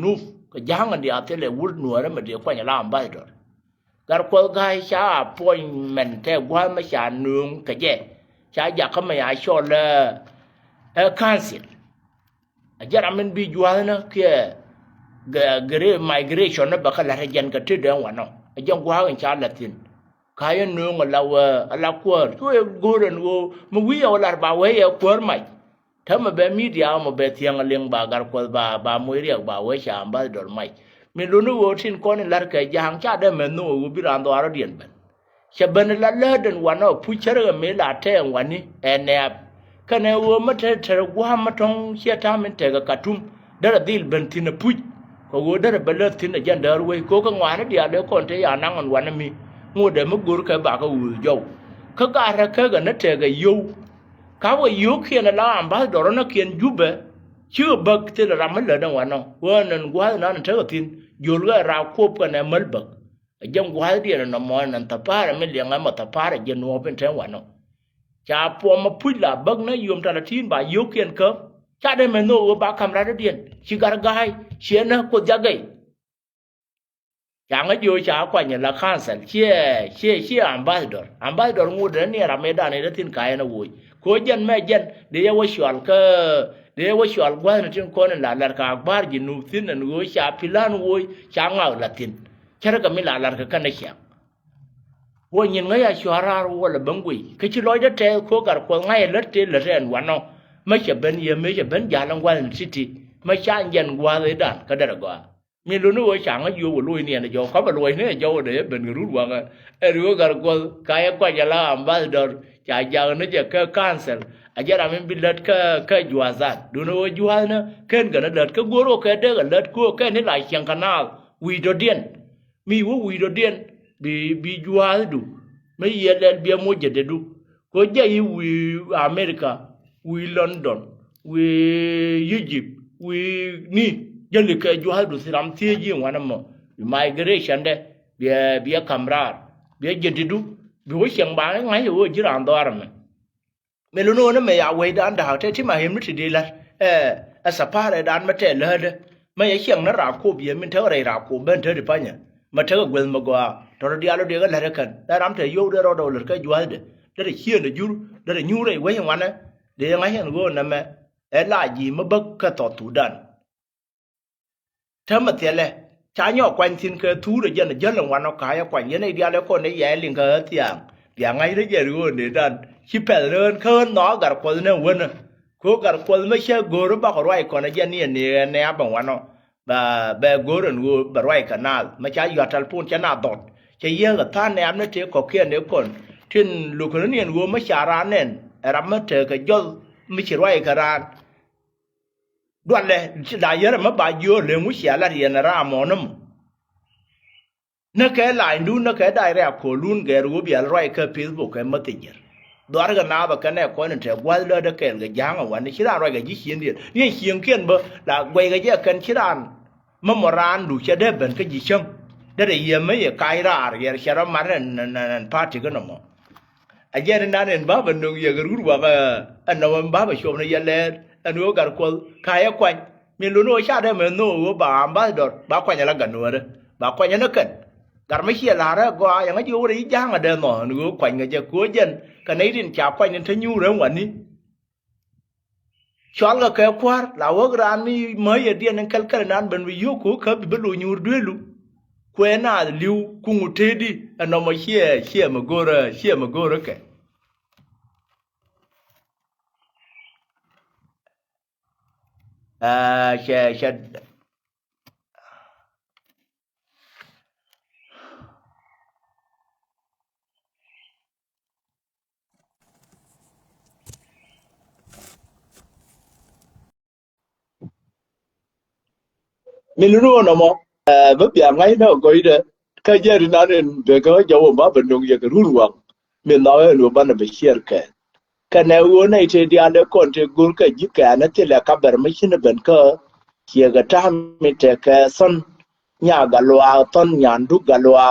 nu ka janga dia tele wul nuara ma dia kwanya la ambassador gar ko gai cha appointment ke gwa ma cha nung ka je cha ya ka ma ya shole council ajara men bi juana ke gre migration na ba kala region ka tede wano ajang gwa en cha latin kaya nung ala kwar to goren go mu wi ala ba we ya kwar maiถ้ามาแบบมีเดียมาแบบเที่ยงเลี้ยงบาการกว่าบามวยเรียกบาเวชามบาดอลไม่มีรู้นู่นทิ้งคนลาร์กยางชาเดมนู่นบิรันตัวอาร์เดียนบันเชบันละเล่ดันวันน่ะผู้เชื่อเมลาเทงวันนี้เนียบกันเอามาเทระว่ามาทงเชื่อทำมันเทกกระทุ่มเดรดิลบันทินพุยก็กูเดรเบลทินยันเดรเวก็กังวานเดียเดี๋ยวคนที่ยานั่งวันนั้นมีงูเดมกูรู้แค่บากกูอยู่เขาการะแค่กันนั่นเทกอยู่เขาว่ายุคเขียนละอันบ้าดอร์นักเขียนยุบชื่อบักที่เราไม่เลยดังวันนั้นว่านั่นกว่านั้นเท่าที่อยู่ก็เราควบกันในมัลบักยังกว่าเดียร์นั่นมันนั่นตาพาร์ไม่เลี้ยงไงมาตาพาร์ยันวัวเป็นเท่าวันนั้นจะพอมาพูดละบักนั้นยมตาละทีนบ่ายุคเขียนเขาจะได้ไม่โน้ว่าบ้าคำราเดียนชิการกายเชียนะก็จะไงอย่างนั้นอยู่จะกว่าอย่างละข้างสันเชี่ยอันบ้าดอร์งูเดินเนี่ยเราไม่ได้ในละทีนกายนะวุ้ยko jan me jan de ya washwal gwa na tin ko na lar ka akbar ji nu tin na go sha pilan wo sha ngaw latin kera ka mi lar ka kana sha wo nyin nga ya shwara wo la bangui ke chi loy da te ko gar ko ngai la te la ren wano ma cha ben ye me cha ben ja lang wan city ma sha jan gwa le dan ka da gwa mi lu nu wo sha nga yu wo lui ne na jo ka ba lui ne jo de ben ru wa nga e ru gar ko ka ya kwa ja la ambassador cha ja ne je ka cancel ajara men bilat ka juazat du no juana ken ga na dat ka goro ka de ga lat ko ka ni lai chiang kanal wi do dien mi wo wi do dien bi jual du me ye le bi mo je de du ko je yi wi America wi London wi Egypt wi ni je le ka jual du siram tie ji wana mo migration de bi kamrar bi je de du bi wo chiang ba ngai wo ji ran do ar me me lu no na me ya we dan da te ti ma hem ni ti de la a sa pa re dan ma te le de me ya chiang na ra ko bi min the re ra ko ben the de pa nya ma the gwel ma gwa to ro dia lo de ga la re kan da ram te yo de ro do le ka jual de de chien de jur de nyu re we wan na de ngai hen go na me la ji ma bak ka to tu dan thama te le cha nyo kwan tin ka tu de jen lang wan no ka ya kwan ye nei dia le ko nei ye ling ka tiang dia ngai de je ru ne dan chi pel ren khơn nó gar ko ne won ko gar ko me che go ro ba ko roi ko na je ni ne ba wan no ba go ren go ba roi kanal ma cha yu tal pun cha na dot che ye ga ta ne am ne te ko kien ne kon tin lu ko ne go ma cha ran nen ram ma te ka jol mi chi roi ka ran đoạn le da ye ma ba yo le mu sia la ri na ra mo nam na ke lai ndu na ke dai ra ko lun ge ru bi al roi ka Facebook ka ma ti jer dwar ga na ba ka ne ko ne te gwa le da ke ga jang wan ni ra roi ga ji xiên điện ni xiên kien ba la gwai ga je kan chi ran ma mo ran du che de ben ka ji chang da de ye me ye kai ra ye che ra ma ran party ga no mo a je na ne ba ba nu ye ga ru ba ba an no ba ba shom ne ye le an wo gar ko ka ya kwan mi lu no sha de me no wo ba ambassador ba kwan ya la ga no de ba kwan ya na kan gar me chia la ra go ya nga ju ri jang a de no nu kwan ga je ko jen ka nei rin cha kwan ne thanyu re wan ni chol ga ka kwar la wo gran mi me ye dien en kal kal nan ben wi yu ko ka bi lu nyur de lu ko na liu ku ngu te di no ma chia ma go ra ke she mi lu no no mo ba bia ngai no go ide ka je ri na ne de ko jo ba ben dong ye ka ru wa mi na lu ba na be share ke ka ne wo nei te dia le kon te gur ka ji ka na te la ka ber mi shin ben ka ye ga ta mi te ka son nya ga lo a ton nyan du ga lo a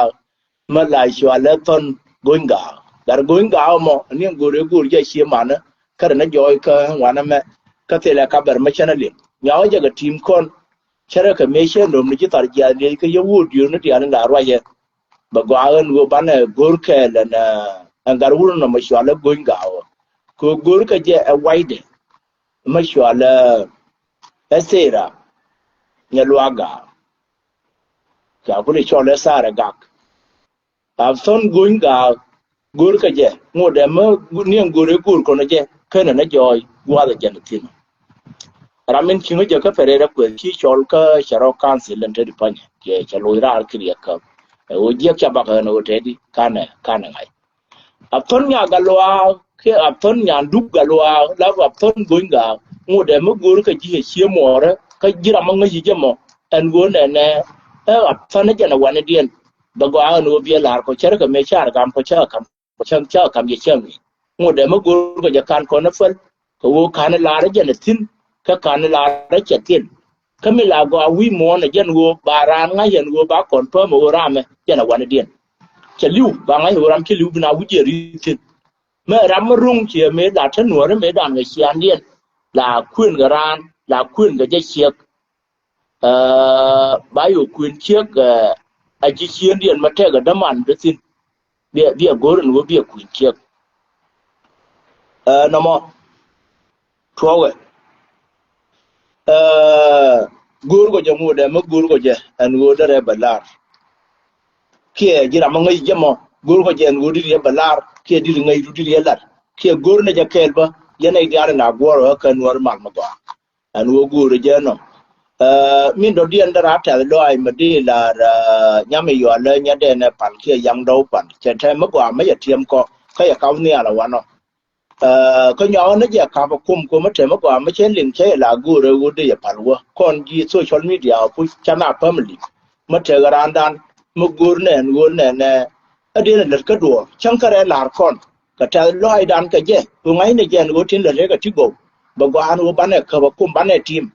ma la shwa le ton goinga dar goinga mo ni gur je shi ma na ka na jo ka wa na me ka te la ka ber mi shin le nya ja ga tim kon chara ka me she no ni tar ya ni ka yewud yu ni ya na ro ye ba gwa go ban gor ka la na angar wul no ma shwala goinga ko gor ka je a wide ma shwala asera nyalwaga ka ko ni chola sara gak son goinga gor ka je ngode ma ni gore gur ko na je kana na joy gwa da janatin ramen kingo je ka ferera ko ki chol ka sharo council ente di panya je chaloira alkriya ka o je ka ba ka no tedi kana ngai apton nya galwa ke apton nya duk galwa la apton goinga ngode ma gor ka ji he more ka jira ma ngi je mo en go ne apton na jana wane dien bagwa no bi lar ko cher ka me char kam ko cha kam ye chen ngode ma gor ka je kan ko na fal ko wo kana lar jana tin ka kan la ra chetin kamila go wi mo na jen go baran nga yen go ba kon pa mo rame jena wan dien cheliu ba nga ram cheliu bina wuje ri tin me ram rung che me da tan no me dan ga sian dien la khuen ga ran la khuen ga je chiek ba yo khuen chiek a ji chien dien ma te ga da man de tin bia go ren go bia khuen chiek no mo trowe gurgo jamu de ma gurgo je an go dare balar ke jira ma ngai jamo gurgo je an go di balar ke di ngai du di lar ke gurne je kelba yana idare na goro ka normal ma go an go guro je no min do di andara ta do ai ma di la nyame yo le nya de ne pan ke yang do pan che te ma go ma ya tiem ko ka ya ka ni ala wa no ko nhỏ nó giờ cả một cùng mà thêm một quả mà trên liền chế là gu rồi gu để phản qua còn gì social media phụ chana family mà chơi cái đàn một gu này ở đây là lật cái đùa chẳng cái là con cái trái loài đàn cái gì vừa ngay này giờ gu trên là cái chiếc gỗ bằng qua nó bán này cả một cùng bán này team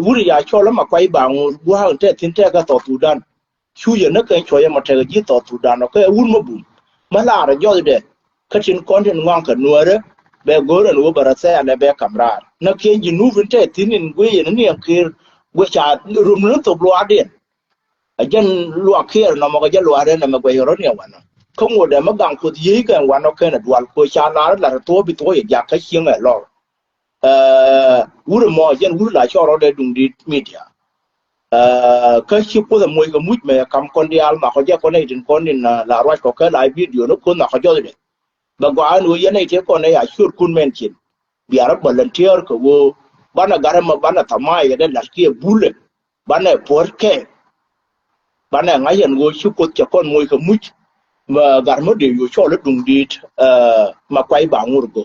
gu thì giờ cho lắm mà quay bằng gu hàng thế thiên thế cái tổ thủ đàn chú giờ nó cái chơi mà chơi cái gì tổ thủ đàn nó cái uốn mà bùn mà là rồi do đấy kachin content ngang ka nuore be gore no barasa ale be kamra na ke jinu vinte tinin gwe ne ne ke gwe cha rum no to blo adien ajen lo ke no mo ga lo are na me gwe ro ne wana không ngode ma gang ko yi ga wana ke na dwal ko cha la to bi to ya ka chieng e lo uru mo jen uru la cho ro de dung di media ka chi ko da mo ga mut me kam kon di al ma ko ja ko ne tin kon din la ro ko ka live video no ko na ko jo de bagwa no yana te ko ne ya shur kun men chin biara volunteer ko wo bana garama bana tamai ya da laskiye bule bana porke bana ngayen go shuko che kon moy ko much ma garmo de yo cho le dung dit ma kwai ba ngur go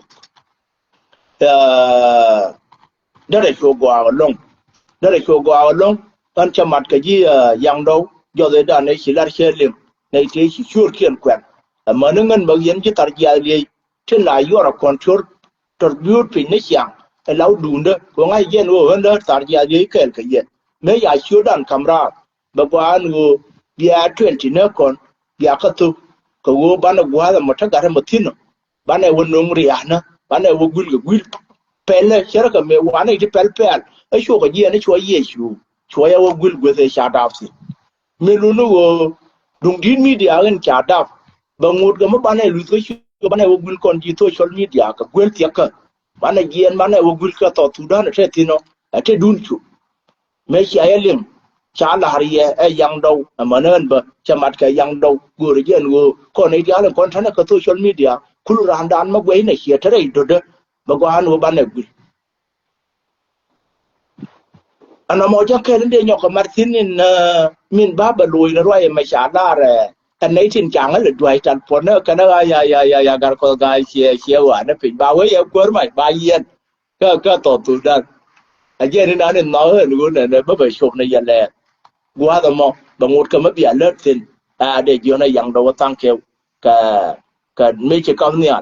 dare ko go long tan chamat ka ji yang do jo de da ne silar shelim ne te shur kien kwen manangan bagian ci tarjia li tin la yora control tribute pinisiang law dunda ko ngai yen wo handa tarjia li kel ka ye me ya shudan kamra bagwan go dia 20 ne kon ya ka tu ko wo bana gwa ma ta gar ma tino bana wonno riana bana wo gul pele shara ka me wana ti pel ai sho ka ye ne sho ye sho ya wo gul go se sha dafsi me lunu wo dung din media ngan cha daf bangut ga mabane lu ko ko bane wo gul kon ji social media ka gwel tiaka bane gien bane wo gul ka to tudan te tino ate dunchu me chi ayelim cha la hariye e yang daw amanan ba chamat ka yang daw gor gen wo ko ne dia la kon thana ka social media kul randan ma gwe ne chi tare dode bagwan wo bane gul ana mo ja ke nde nyoko martin min baba loy na roye ma cha la reอันไหนทิ้งจังเลยด้วยจันพลกันนะอย่าการคนกายเชียว่านะผิดบ่าวเว้ยกวนใหม่บ่ายเย็นก็ต่อตัวได้ไอ้เย็นนั้นเนี่ยน้อยรู้เนี่ยไม่ไปชมในยันแหละกัวแต่มองบางคนก็ไม่เปลี่ยนเลิศสินเด็กอยู่ในยังเราตั้งเกี่ยวกับไม่ใช่คำเนี่ย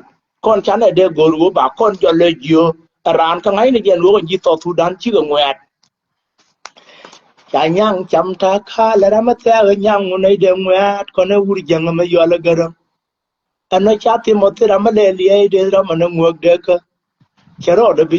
ก่อนฉันเนี่ยเด็กกูรู้บ่าก่อนจะเลยอยู่ร้านข้างไหนเนี่ยยันรู้ว่ายี่ต่อตัวด้านชื่อแหวนChanyang cham ta kha la ma ta nyang nei de ngwat ko na wur jang ma yo la garam ana cha ti mo ti ra ma le li de ra ma na ngok de ka chero de bi